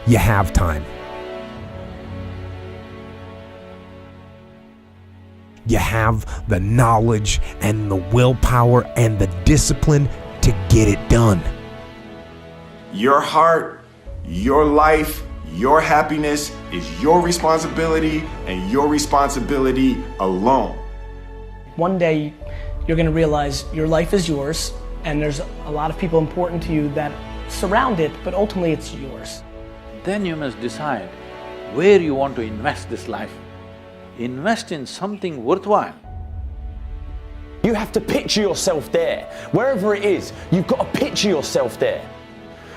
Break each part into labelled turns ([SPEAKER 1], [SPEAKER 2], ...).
[SPEAKER 1] you have time. You have the knowledge and the willpower and the discipline to get it done.
[SPEAKER 2] Your heart, your life, your happiness is your responsibility and your responsibility alone.
[SPEAKER 3] One day, you're going to realize your life is yours, and there's a lot of people important to you that surround it, but ultimately it's yours.
[SPEAKER 4] Then you must decide where you want to invest this life. Invest in something worthwhile.
[SPEAKER 5] You have to picture yourself there. Wherever it is, you've got to picture yourself there.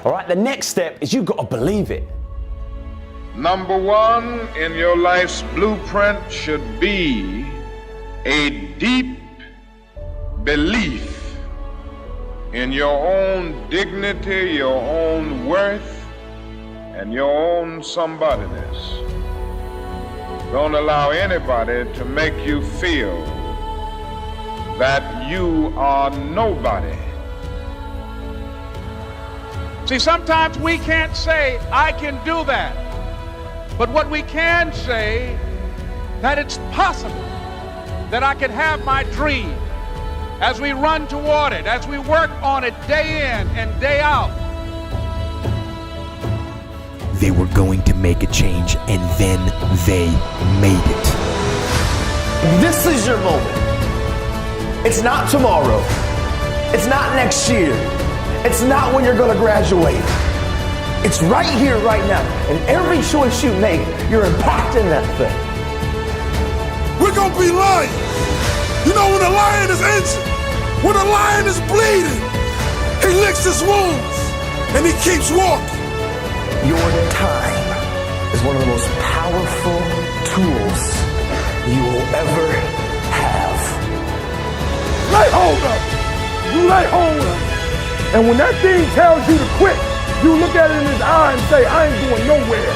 [SPEAKER 5] All right, the next step is you've got to believe it.
[SPEAKER 6] Number one in your life's blueprint should be a deep belief in your own dignity, your own worth, and your own somebodyness. Don't allow anybody to make you feel that you are nobody. See, sometimes we can't say, I can do that. But what we can say, that it's possible that I can have my dream as we run toward it, as we work on it day in and day out.
[SPEAKER 1] They were going to make a change, and then they made it.
[SPEAKER 5] This is your moment. It's not tomorrow. It's not next year. It's not when you're going to graduate. It's right here, right now. And every choice you make, you're impacting that thing.
[SPEAKER 7] We're going to be lions. You know, when a lion is injured, when a lion is bleeding, he licks his wounds and he keeps walking.
[SPEAKER 5] Your time is one of the most powerful tools you will ever have.
[SPEAKER 7] Lay hold of it. You lay hold of it. And when that thing tells you to quit, you look at it in his eye and say, I ain't going nowhere.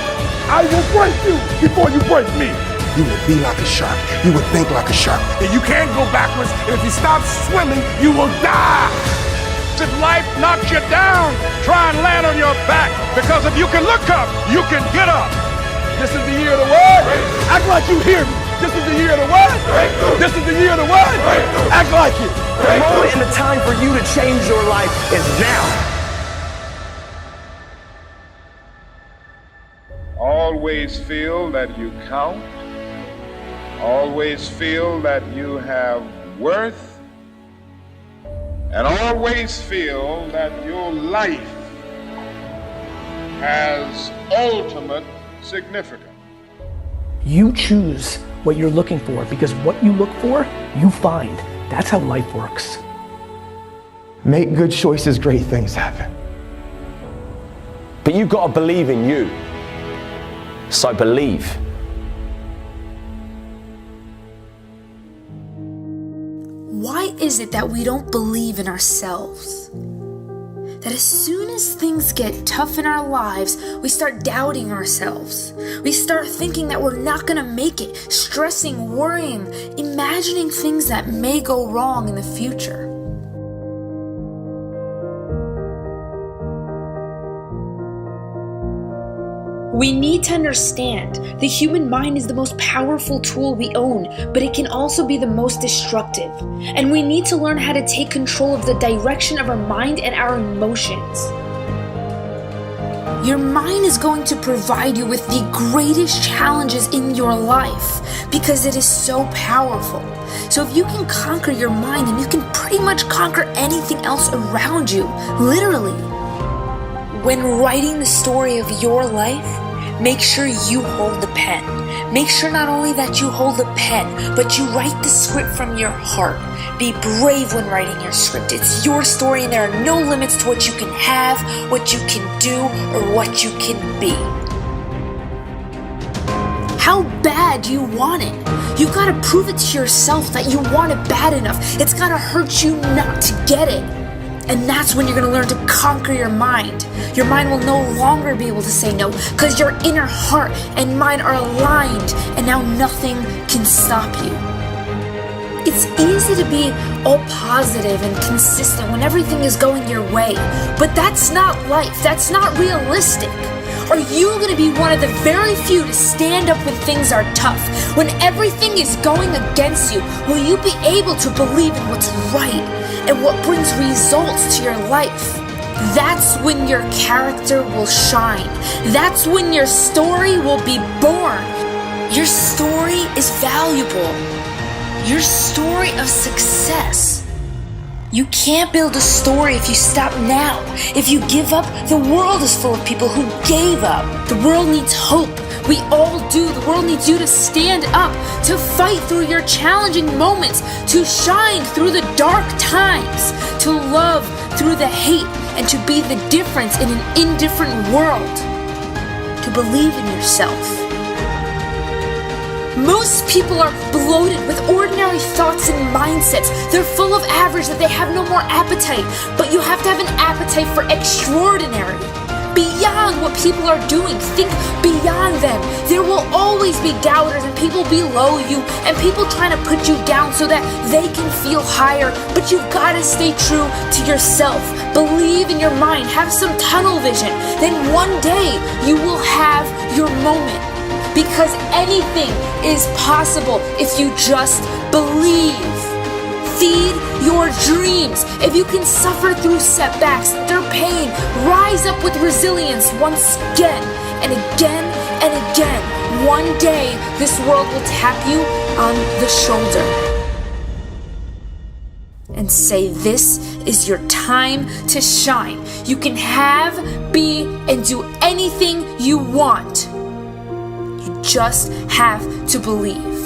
[SPEAKER 7] I will break you before you break me. You will be like a shark. You will think like a shark. And you can't go backwards. And if you stop swimming, you will die. If life knocks you down, try and land on your back. Because if you can look up, you can get up. This is the year of the what? Act like you hear me. This is the year of the what? This is the year of the what? Act like it.
[SPEAKER 5] The moment and the time for you to change your life is now.
[SPEAKER 6] Always feel that you count. Always feel that you have worth. And always feel that your life has ultimate significance.
[SPEAKER 3] You choose what you're looking for, because what you look for, you find. That's how life works.
[SPEAKER 5] Make good choices, great things happen. But you've got to believe in you. So believe.
[SPEAKER 8] Why is it that we don't believe in ourselves? That as soon as things get tough in our lives, we start doubting ourselves. We start thinking that we're not gonna make it, stressing, worrying, imagining things that may go wrong in the future. We need to understand the human mind is the most powerful tool we own, but it can also be the most destructive. And we need to learn how to take control of the direction of our mind and our emotions. Your mind is going to provide you with the greatest challenges in your life because it is so powerful. So if you can conquer your mind, then you can pretty much conquer anything else around you, literally. When writing the story of your life, make sure you hold the pen. Make sure not only that you hold the pen, but you write the script from your heart. Be brave when writing your script. It's your story and there are no limits to what you can have, what you can do, or what you can be. How bad do you want it? You gotta prove it to yourself that you want it bad enough. It's gotta hurt you not to get it. And that's when you're going to learn to conquer your mind. Your mind will no longer be able to say no because your inner heart and mind are aligned and now nothing can stop you. It's easy to be all positive and consistent when everything is going your way, but that's not life. That's not realistic. Are you going to be one of the very few to stand up when things are tough? When everything is going against you, will you be able to believe in what's right and what brings results to your life? That's when your character will shine. That's when your story will be born. Your story is valuable. Your story of success. You can't build a story if you stop now. If you give up, the world is full of people who gave up. The world needs hope. We all do. The world needs you to stand up, to fight through your challenging moments, to shine through the dark times, to love through the hate, and to be the difference in an indifferent world. To believe in yourself. Most people are bloated with ordinary thoughts and mindsets. They're full of average that they have no more appetite. But you have to have an appetite for extraordinary. Beyond what people are doing. Think beyond them. There will always be doubters and people below you and people trying to put you down so that they can feel higher. But you've got to stay true to yourself. Believe in your mind. Have some tunnel vision. Then one day you will have your moment. Because anything is possible if you just believe. Feed your dreams. If you can suffer through setbacks, through pain, rise up with resilience once again and again and again. One day, this world will tap you on the shoulder and say, this is your time to shine. You can have, be, and do anything you want. You just have to believe.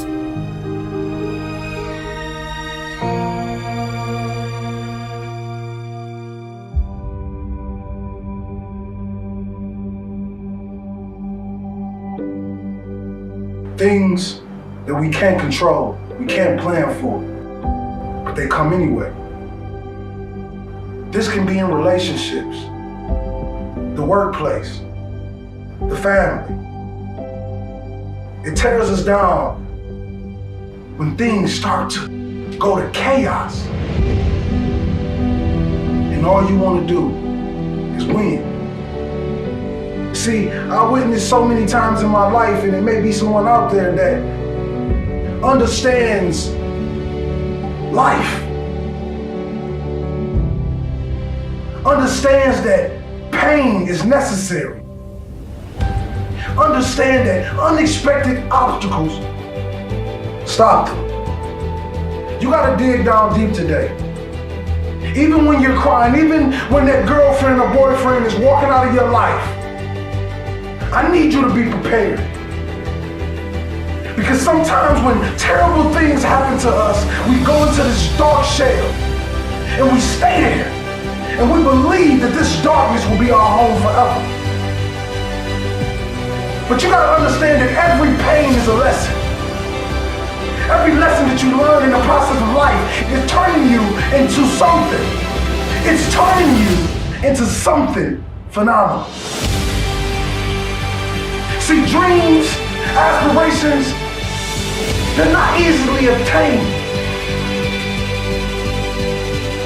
[SPEAKER 7] Things that we can't control, we can't plan for, but they come anyway. This can be in relationships, the workplace, the family. It tears us down when things start to go to chaos. And all you want to do is win. See, I witnessed so many times in my life, and there may be someone out there that understands life, understands that pain is necessary, understand that unexpected obstacles stop them. You gotta dig down deep today. Even when you're crying, even when that girlfriend or boyfriend is walking out of your life, I need you to be prepared. Because sometimes when terrible things happen to us, we go into this dark shell and we stay there and we believe that this darkness will be our home forever. But you gotta understand that every pain is a lesson. Every lesson that you learn in the process of life is turning you into something. It's turning you into something phenomenal. See, dreams, aspirations, they're not easily obtained.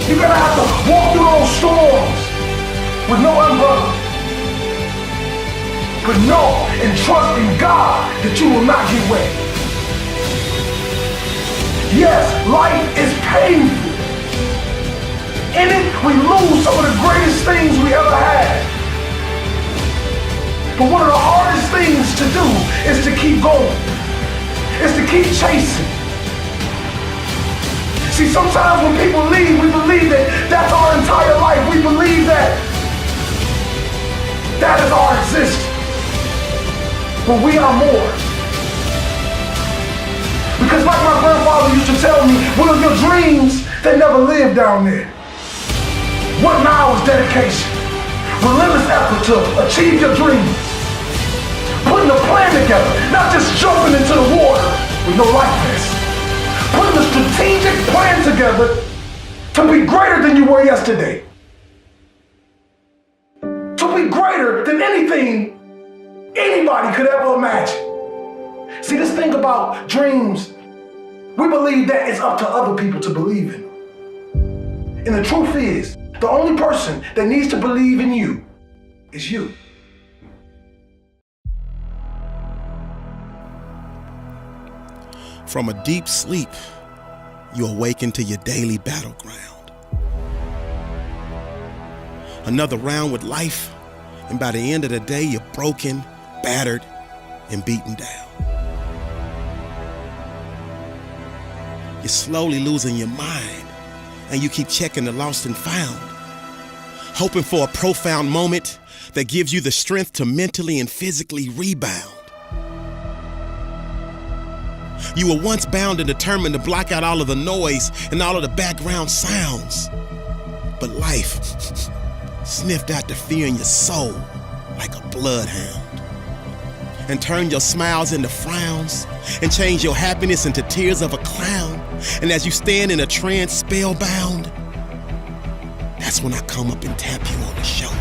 [SPEAKER 7] You're gonna have to walk through those storms with no umbrella. But know and trust in God that you will not get wet. Yes, life is painful. In it, we lose some of the greatest things we ever had. But one of the hardest things to do is to keep going. Is to keep chasing. See, sometimes when people leave, we believe that that's our entire life. We believe that that is our existence. But we are more. Because like my grandfather used to tell me, one of your dreams, they never live down there. What now is dedication? Relentless effort to achieve your dreams. Putting a plan together, not just jumping into the water with no life vest. Putting a strategic plan together to be greater than you were yesterday. To be greater than anything anybody could ever imagine. See, this thing about dreams, we believe that it's up to other people to believe in them. And the truth is, the only person that needs to believe in you is you.
[SPEAKER 9] From a deep sleep, you awaken to your daily battleground. Another round with life, and by the end of the day, you're broken, battered, and beaten down. You're slowly losing your mind, and you keep checking the lost and found, hoping for a profound moment that gives you the strength to mentally and physically rebound. You were once bound and determined to block out all of the noise and all of the background sounds. But life sniffed out the fear in your soul like a bloodhound, and turned your smiles into frowns, and changed your happiness into tears of a clown. And as you stand in a trance spellbound, that's when I come up and tap you on the shoulder.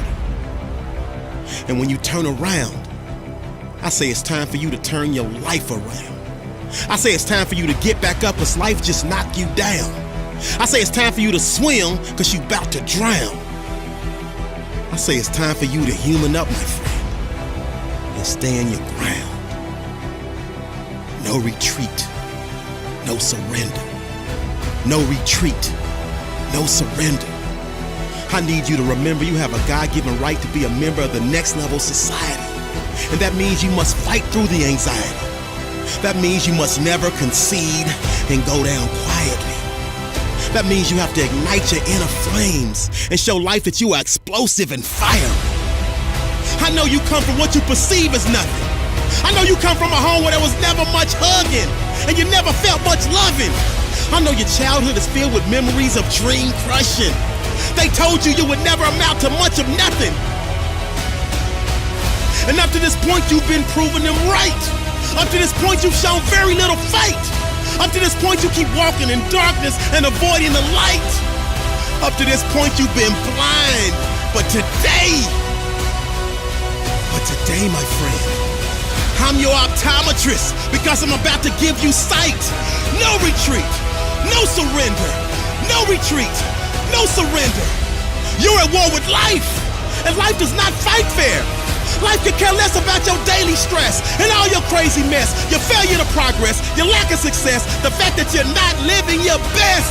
[SPEAKER 9] And when you turn around, I say it's time for you to turn your life around. I say it's time for you to get back up, cause life just knocked you down. I say it's time for you to swim, cause you about to drown. I say it's time for you to human up, my friend, and stand your ground. No retreat, no surrender. No retreat, no surrender. I need you to remember you have a God-given right to be a member of the next level society. And that means you must fight through the anxiety. That means you must never concede and go down quietly. That means you have to ignite your inner flames and show life that you are explosive and fiery. I know you come from what you perceive as nothing. I know you come from a home where there was never much hugging and you never felt much loving. I know your childhood is filled with memories of dream crushing. They told you you would never amount to much of nothing. And up to this point, you've been proving them right. Up to this point, you've shown very little fight. Up to this point, you keep walking in darkness and avoiding the light. Up to this point, you've been blind. But today, my friend, I'm your optometrist because I'm about to give you sight. No retreat, no surrender, no retreat, no surrender. You're at war with life, and life does not fight fair. Life could care less about your daily stress and all your crazy mess, your failure to progress, your lack of success, the fact that you're not living your best.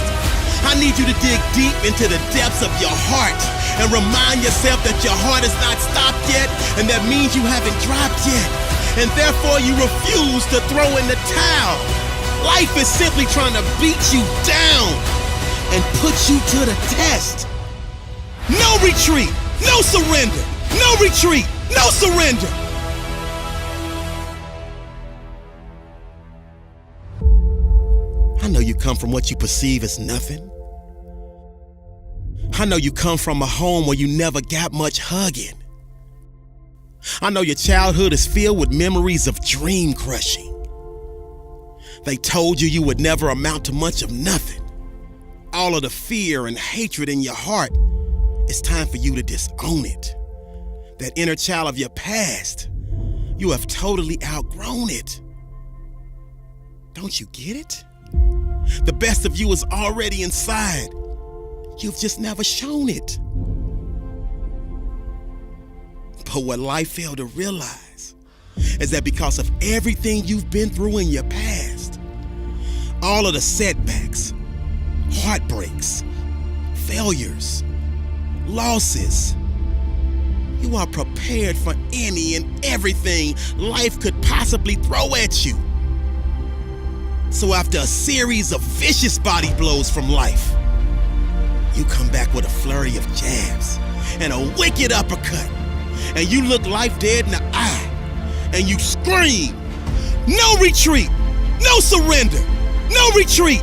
[SPEAKER 9] I need you to dig deep into the depths of your heart and remind yourself that your heart is not stopped yet, and that means you haven't dropped yet, and therefore you refuse to throw in the towel. Life is simply trying to beat you down and put you to the test. No retreat, no surrender, no retreat, no surrender. I know you come from what you perceive as nothing. I know you come from a home where you never got much hugging. I know your childhood is filled with memories of dream crushing. They told you you would never amount to much of nothing. All of the fear and hatred in your heart, it's time for you to disown it. That inner child of your past, you have totally outgrown it. Don't you get it? The best of you is already inside. You've just never shown it. But what life failed to realize is that because of everything you've been through in your past, all of the setbacks, heartbreaks, failures, losses, you are prepared for any and everything life could possibly throw at you. So after a series of vicious body blows from life, you come back with a flurry of jabs and a wicked uppercut, and you look life dead in the eye, and you scream, no retreat, no surrender, no retreat,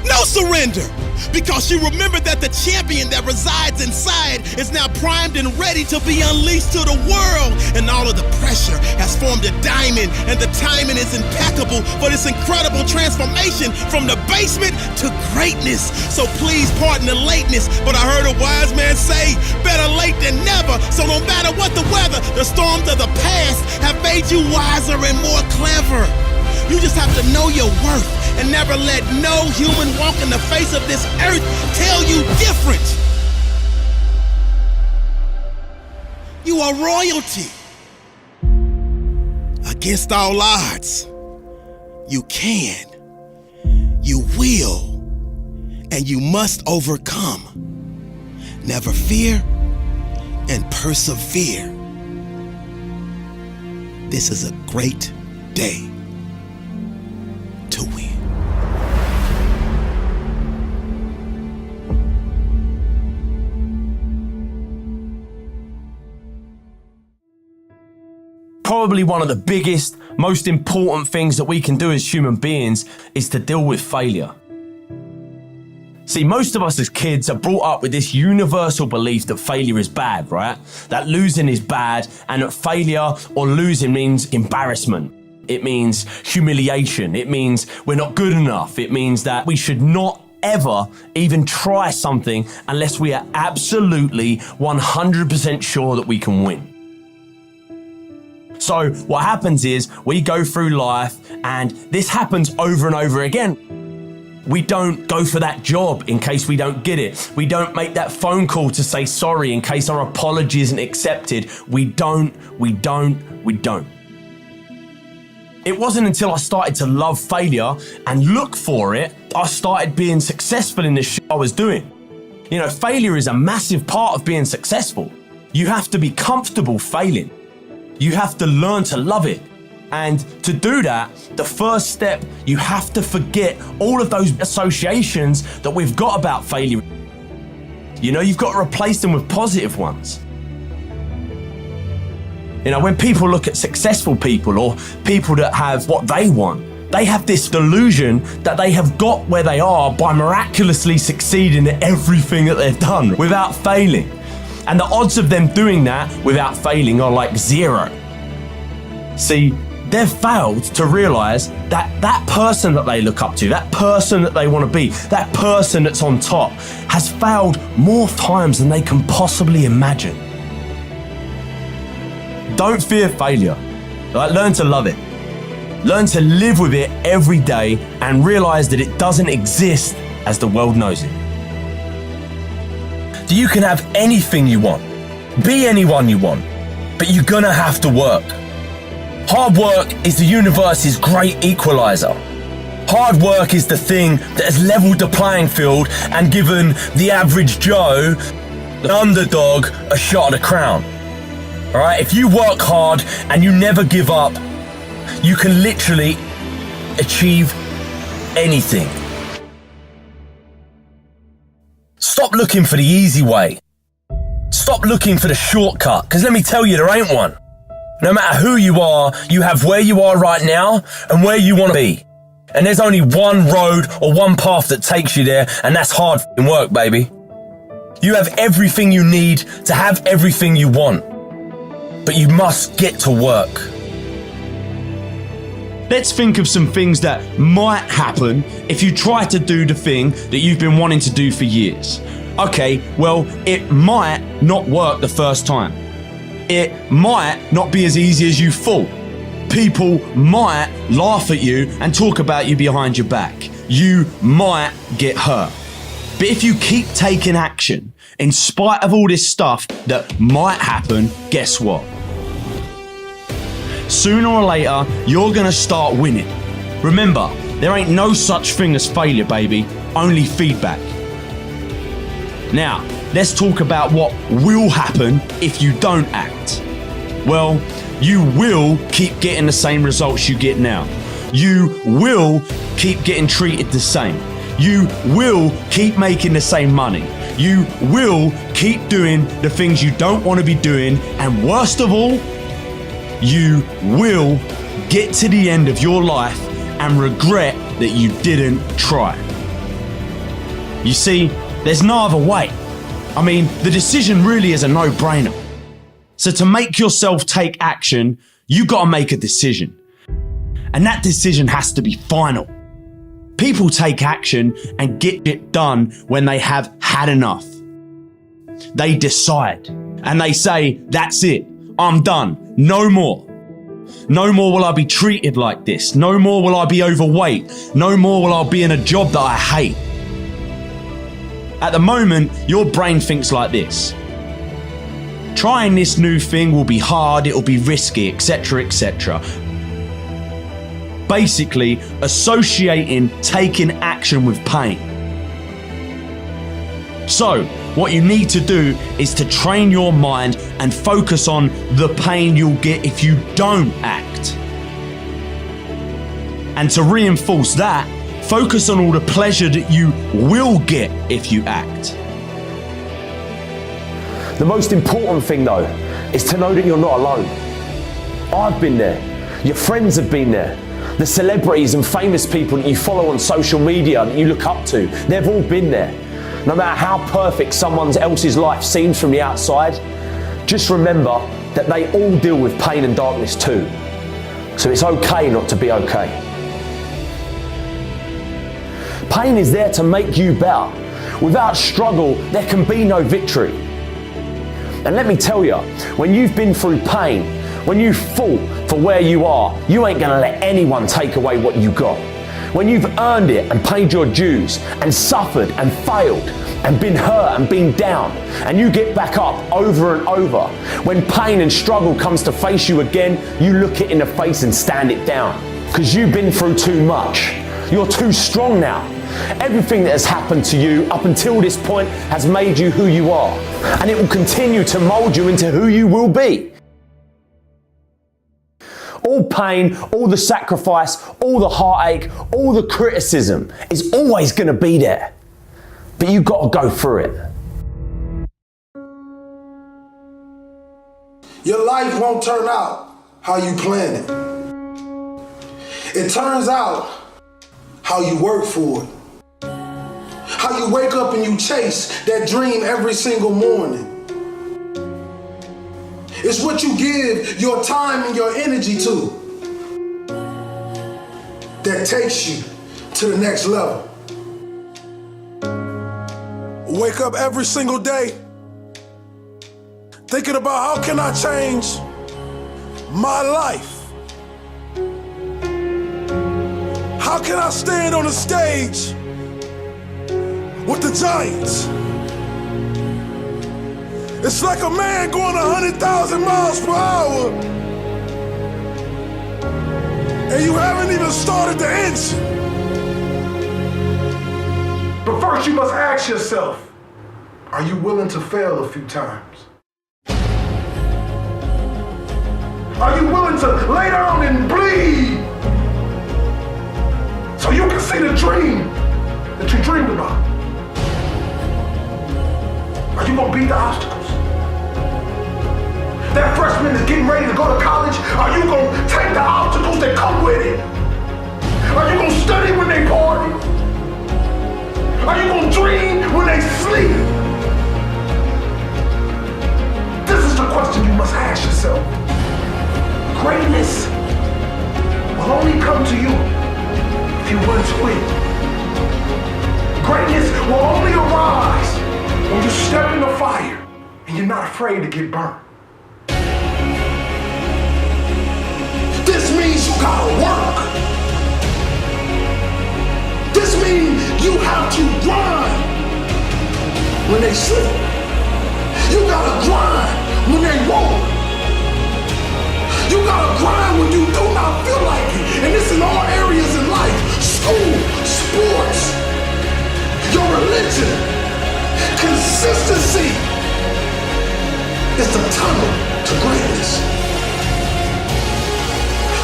[SPEAKER 9] no surrender. Because you remember that the champion that resides inside is now primed and ready to be unleashed to the world. And all of the pressure has formed a diamond, and the timing is impeccable for this incredible transformation from the basement to greatness. So please pardon the lateness, but I heard a wise man say, better late than never. So no matter what the weather, the storms of the past have made you wiser and more clever. You just have to know your worth and never let no human walk in the face of this earth tell you different. You are royalty. Against all odds, you can You will and you must overcome. Never fear and persevere. This is a great day to win.
[SPEAKER 5] Probably one of the biggest, most important things that we can do as human beings is to deal with failure. See, most of us as kids are brought up with this universal belief that failure is bad, right? That losing is bad, and that failure or losing means embarrassment. It means humiliation. It means we're not good enough. It means that we should not ever even try something unless we are absolutely 100% sure that we can win. So what happens is we go through life, and this happens over and over again. We don't go for that job in case we don't get it. We don't make that phone call to say sorry in case our apology isn't accepted. We don't. It wasn't until I started to love failure and look for it, I started being successful in the shit I was doing. You know, failure is a massive part of being successful. You have to be comfortable failing. You have to learn to love it. And to do that, the first step, you have to forget all of those associations that we've got about failure. You know, you've got to replace them with positive ones. You know, when people look at successful people or people that have what they want, they have this delusion that they have got where they are by miraculously succeeding at everything that they've done without failing. And the odds of them doing that without failing are like zero. See, they've failed to realize that that person that they look up to, that person that they want to be, that person that's on top, has failed more times than they can possibly imagine. Don't fear failure. Learn to love it. Learn to live with it every day and realize that it doesn't exist as the world knows it. You can have anything you want, be anyone you want, but you're gonna have to work. Hard work is the universe's great equalizer. Hard work is the thing that has leveled the playing field and given the average Joe, the underdog, a shot at the crown. All right, if you work hard and you never give up, you can literally achieve anything. Stop looking for the easy way. Stop looking for the shortcut, because let me tell you, there ain't one. No matter who you are, you have where you are right now and where you want to be. And there's only one road or one path that takes you there, and that's hard f***ing work, baby. You have everything you need to have everything you want, but you must get to work. Let's think of some things that might happen if you try to do the thing that you've been wanting to do for years. Okay, well, it might not work the first time. It might not be as easy as you thought. People might laugh at you and talk about you behind your back. You might get hurt. But if you keep taking action, in spite of all this stuff that might happen, guess what? Sooner or later, you're gonna start winning. Remember, there ain't no such thing as failure, baby, only feedback. Now, let's talk about what will happen if you don't act. Well, you will keep getting the same results you get now. You will keep getting treated the same. You will keep making the same money. You will keep doing the things you don't want to be doing, and worst of all, you will get to the end of your life and regret that you didn't try. You see, there's no other way. I mean, the decision really is a no-brainer. So to make yourself take action, you gotta make a decision. And that decision has to be final. People take action and get it done when they have had enough. They decide and they say, that's it, I'm done, no more. No more will I be treated like this. No more will I be overweight. No more will I be in a job that I hate. At the moment, your brain thinks like this. Trying this new thing will be hard, it'll be risky, etc., etc. basically associating taking action with pain. So, what you need to do is to train your mind and focus on the pain you'll get if you don't act. And to reinforce that, focus on all the pleasure that you will get if you act.
[SPEAKER 10] The most important thing though is to know that you're not alone. I've been there. Your friends have been there. The celebrities and famous people that you follow on social media that you look up to, they've all been there. No matter how perfect someone else's life seems from the outside, just remember that they all deal with pain and darkness too. So it's okay not to be okay. Pain is there to make you better. Without struggle, there can be no victory. And let me tell you, when you've been through pain, when you've fought for where you are, you ain't gonna let anyone take away what you got. When you've earned it and paid your dues and suffered and failed and been hurt and been down, and you get back up over and over, when pain and struggle comes to face you again, you look it in the face and stand it down. Because you've been through too much. You're too strong now. Everything that has happened to you up until this point has made you who you are, and it will continue to mold you into who you will be. All pain, all the sacrifice, all the heartache, all the criticism is always going to be there. But you've got to go through it.
[SPEAKER 7] Your life won't turn out how you plan it. It turns out how you work for it. How you wake up and you chase that dream every single morning. It's what you give your time and your energy to that takes you to the next level. Wake up every single day thinking about how can I change my life? How can I stand on the stage with the giants? It's like a man going 100,000 miles per hour and you haven't even started the engine. But first you must ask yourself, are you willing to fail a few times? Are you willing to lay down and bleed so you can see the dream that you dreamed about? Are you gonna beat the obstacles? That freshman is getting ready to go to college, are you gonna take the obstacles that come with it? Are you gonna study when they party? Are you gonna dream when they sleep? This is the question you must ask yourself. Greatness will only come to you if you're willing to win. Greatness will only arise when you step in the fire and you're not afraid to get burnt. This means you gotta work. This means you have to grind when they sleep. You gotta grind when they won't. You gotta grind when you do not feel like it. And this in all areas in life. School, sports, your religion. Consistency is the tunnel to greatness.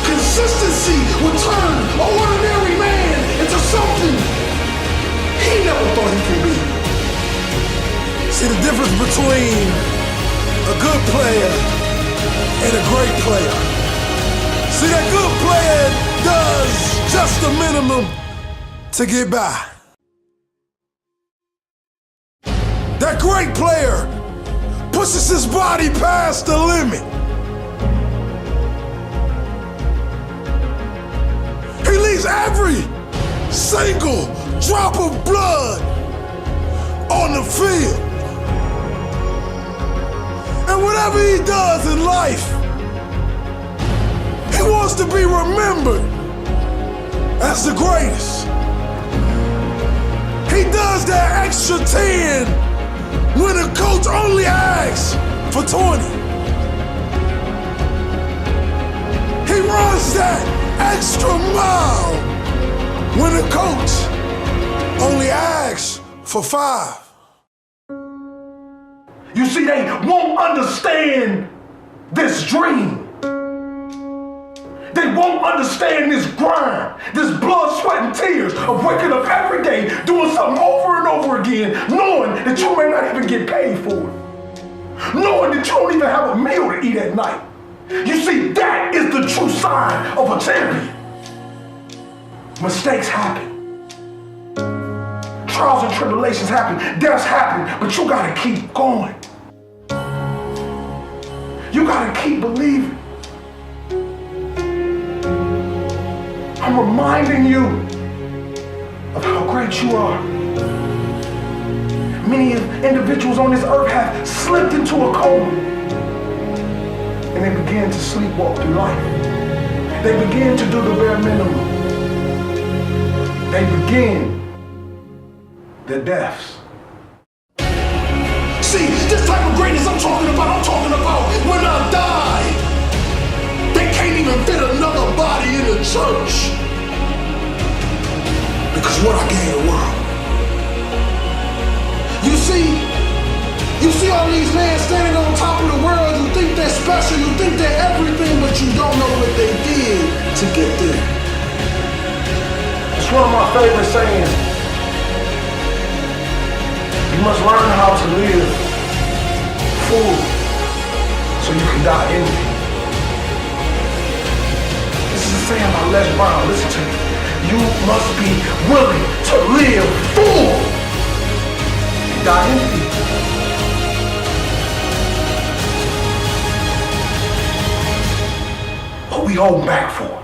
[SPEAKER 7] Consistency will turn an ordinary man into something he never thought he could be. See the difference between a good player and a great player. See, that good player does just the minimum to get by. That great player pushes his body past the limit. He leaves every single drop of blood on the field. And whatever he does in life, he wants to be remembered as the greatest. He does that extra 10 when the coach only asks for 20. He runs that extra mile when the coach only asks for 5. You see, they won't understand this dream. They won't understand this grind, this blood, sweat, and tears of waking up every day, doing something over and over again, knowing that you may not even get paid for it. Knowing that you don't even have a meal to eat at night. You see, that is the true sign of a champion. Mistakes happen. Trials and tribulations happen. Deaths happen, but you gotta keep going. You gotta keep believing. I'm reminding you of how great you are. Many individuals on this earth have slipped into a coma and they begin to sleepwalk through life. They begin to do the bare minimum. They begin their deaths. See, this type of greatness I'm talking about when I die. They can't even fit another body in the church because what I gave the world. You see all these men standing on top of the world. You think they're special, you think they're everything, but you don't know what they did to get there. It's one of my favorite sayings. You must learn how to live full so you can die empty. This is a saying by Les Brown. Listen to me. You must be willing to live full and die empty. What we hold back for?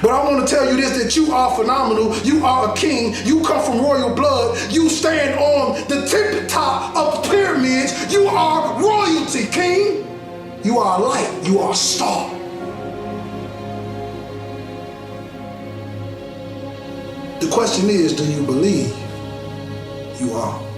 [SPEAKER 7] But I want to tell you this, that you are phenomenal. You are a king. You come from royal blood. You stand on the tip top of the pyramids. You are royalty, king. You are a light. You are a star. The question is, do you believe you are?